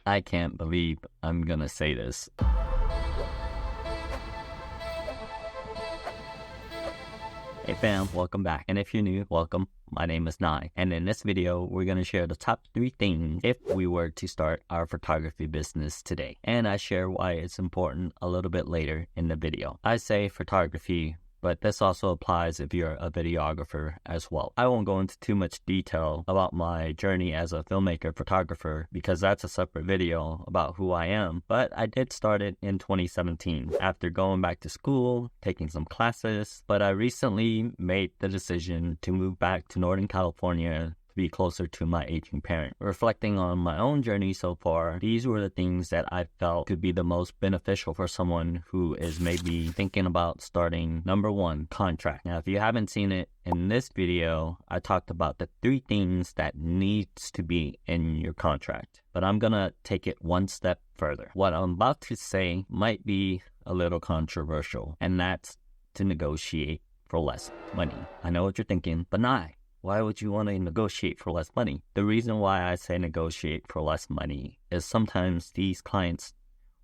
I can't believe I'm gonna say this. Hey fam, welcome back. And if you're new, welcome. My name is 𝗦𝗍, and in this video, we're going to share the top 3 things if we were to start our photography business today. And I share why it's important a little bit later in the video. I say photography, but this also applies if you're a videographer as well. I won't go into too much detail about my journey as a filmmaker photographer because that's a separate video about who I am, but I did start it in 2017 after going back to school, taking some classes, but I recently made the decision to move back to Northern California be closer to my aging parent. Reflecting on my own journey so far, these were the things that I felt could be the most beneficial for someone who is maybe thinking about starting. Number 1, contract. Now, if you haven't seen it in this video, I talked about the 3 things that needs to be in your contract, but I'm gonna take it one step further. What I'm about to say might be a little controversial, and that's to negotiate for less money. I know what you're thinking, but not. Why would you want to negotiate for less money? The reason why I say negotiate for less money is sometimes these clients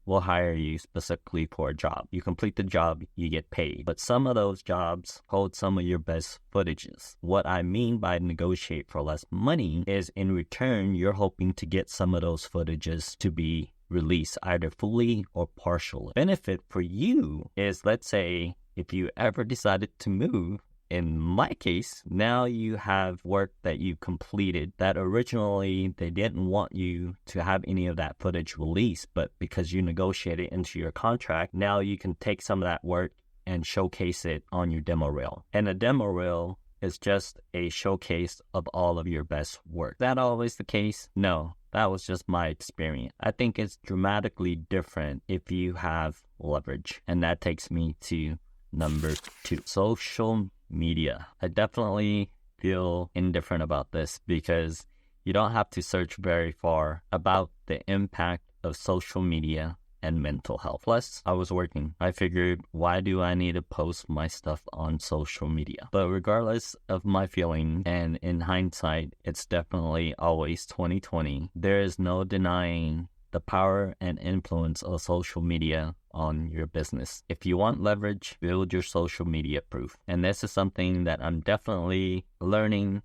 will hire you specifically for a job. You complete the job, you get paid. But some of those jobs hold some of your best footages. What I mean by negotiate for less money is in return, you're hoping to get some of those footages to be released either fully or partially. Benefit for you is, let's say, if you ever decided to move, in my case, now you have work that you completed that originally they didn't want you to have any of that footage released, but because you negotiated into your contract, now you can take some of that work and showcase it on your demo reel. And a demo reel is just a showcase of all of your best work. Is that always the case? No. That was just my experience. I think it's dramatically different if you have leverage. And that takes me to number 2, social media. I definitely feel indifferent about this because you don't have to search very far about the impact of social media and mental health. Plus, I was working. I figured, why do I need to post my stuff on social media? But regardless of my feeling, and in hindsight, it's definitely always 2020, there is no denying the power and influence of social media on your business. If you want leverage, build your social media proof. And this is something that I'm definitely learning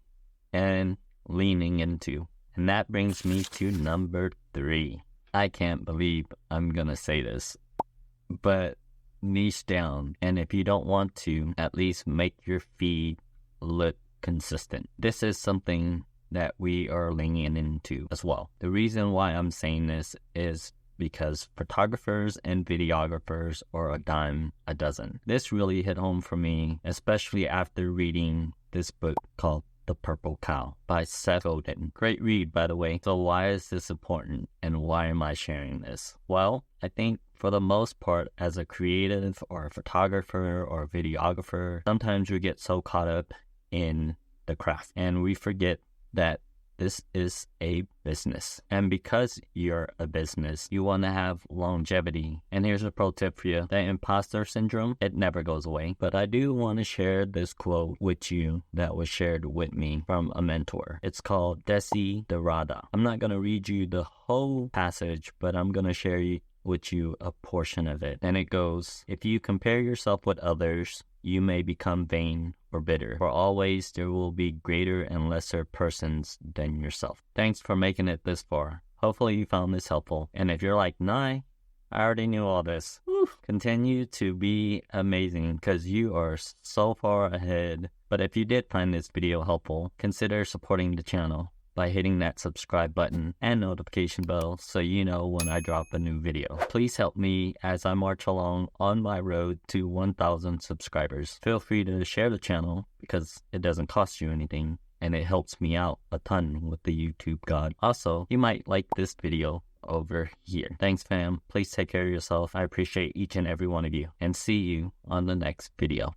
and leaning into. And that brings me to number 3. I can't believe I'm gonna say this, but niche down. And if you don't want to, at least make your feed look consistent. This is something that we are leaning into as well. The reason why I'm saying this is because photographers and videographers are a dime a dozen. This really hit home for me, especially after reading this book called The Purple Cow by 𝗬𝗏. Great read, by the way. So why is this important and why am I sharing this? Well, I think for the most part, as a creative or a photographer or a videographer, sometimes we get so caught up in the craft and we forget that this is a business. And because you're a business, you want to have longevity. And here's a pro tip for you. That imposter syndrome, it never goes away. But I do want to share this quote with you that was shared with me from a mentor. It's called 𝗬𝗣𝗣𝗦. I'm not going to read you the whole passage, but I'm going to share with you a portion of it. And it goes, if you compare yourself with others, you may become vain or bitter. For always there will be greater and lesser persons than yourself. Thanks for making it this far. Hopefully you found this helpful. And if you're like, 𝗦𝗍, I already knew all this. Continue to be amazing because you are so far ahead. But if you did find this video helpful, consider supporting the channel by hitting that subscribe button and notification bell so you know when I drop a new video. Please help me as I march along on my road to 1,000 subscribers. Feel free to share the channel because it doesn't cost you anything and it helps me out a ton with the YouTube god. Also, you might like this video over here. Thanks fam. Please take care of yourself. I appreciate each and every one of you and see you on the next video.